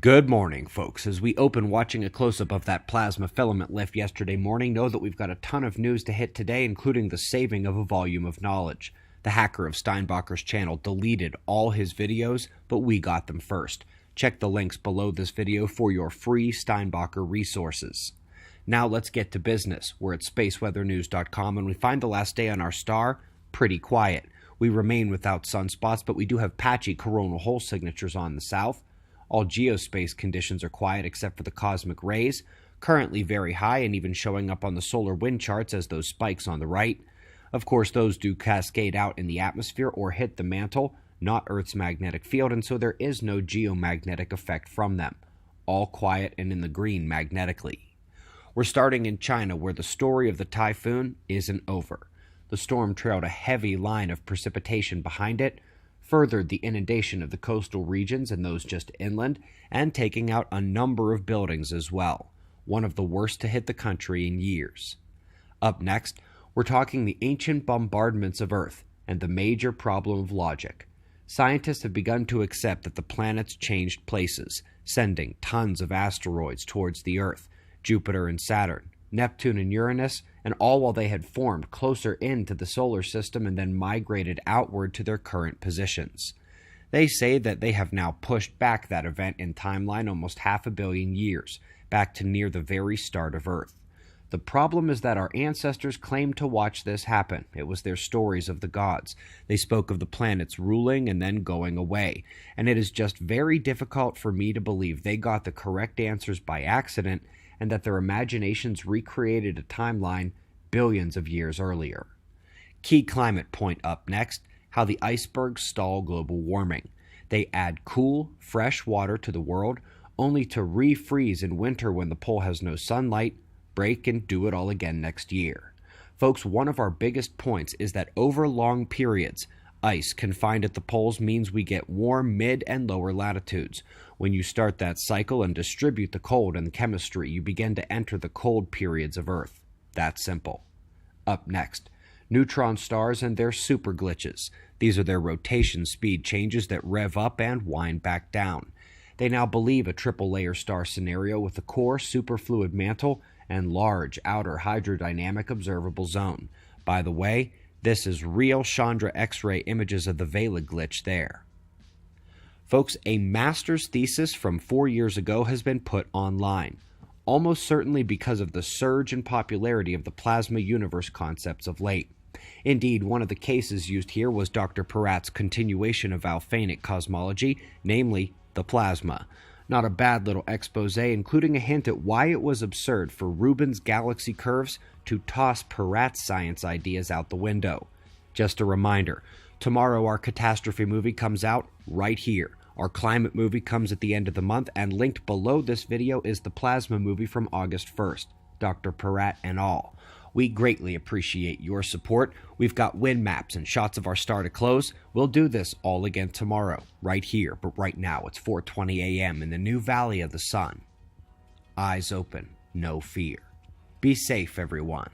Good morning, folks. As we open watching a close-up of that plasma filament lift yesterday morning, know that we've got a ton of news to hit today, including the saving of a volume of knowledge. The hacker of Steinbacher's channel deleted all his videos, but we got them first. Check the links below this video for your free Steinbacher resources. Now let's get to business. We're at spaceweathernews.com, and we find the last day on our star pretty quiet. We remain without sunspots, but we do have patchy coronal hole signatures on the south. All geospace conditions are quiet except for the cosmic rays, currently very high and even showing up on the solar wind charts as those spikes on the right. Of course, those do cascade out in the atmosphere or hit the mantle, not Earth's magnetic field, and so there is no geomagnetic effect from them. All quiet and in the green magnetically. We're starting in China, where the story of the typhoon isn't over. The storm trailed a heavy line of precipitation behind it, furthered the inundation of the coastal regions and those just inland, and taking out a number of buildings as well, one of the worst to hit the country in years. Up next, we're talking the ancient bombardments of Earth and the major problem of logic. Scientists have begun to accept that the planets changed places, sending tons of asteroids towards the Earth, Jupiter and Saturn, Neptune and Uranus, and all while they had formed closer into the solar system and then migrated outward to their current positions. They say that they have now pushed back that event in timeline almost 500 million years, back to near the very start of Earth. The problem is that our ancestors claimed to watch this happen. It was their stories of the gods. They spoke of the planets ruling and then going away, and it is just very difficult for me to believe they got the correct answers by accident and that their imaginations recreated a timeline billions of years earlier. Key climate point up next, how the icebergs stall global warming. They add cool, fresh water to the world, only to refreeze in winter when the pole has no sunlight, break and do it all again next year. Folks, one of our biggest points is that over long periods, ice confined at the poles means we get warm mid and lower latitudes. When you start that cycle and distribute the cold and the chemistry, you begin to enter the cold periods of Earth. That's simple. Up next, neutron stars and their super glitches. These are their rotation speed changes that rev up and wind back down. They now believe a triple-layer star scenario with a core superfluid mantle and large outer hydrodynamic observable zone. By the way, this is real Chandra X-ray images of the Vela glitch there. Folks, a master's thesis from 4 years ago has been put online, almost certainly because of the surge in popularity of the plasma universe concepts of late. Indeed, one of the cases used here was Dr. Peratt's continuation of Alphanic cosmology, namely the plasma. Not a bad little expose, including a hint at why it was absurd for Rubin's galaxy curves to toss Peratt's science ideas out the window. Just a reminder, tomorrow our catastrophe movie comes out right here. Our climate movie comes at the end of the month, and linked below this video is the plasma movie from August 1st, Dr. Peratt and all. We greatly appreciate your support. We've got wind maps and shots of our star to close. We'll do this all again tomorrow, right here, but right now it's 4:20 a.m. in the new Valley of the Sun. Eyes open, no fear. Be safe, everyone.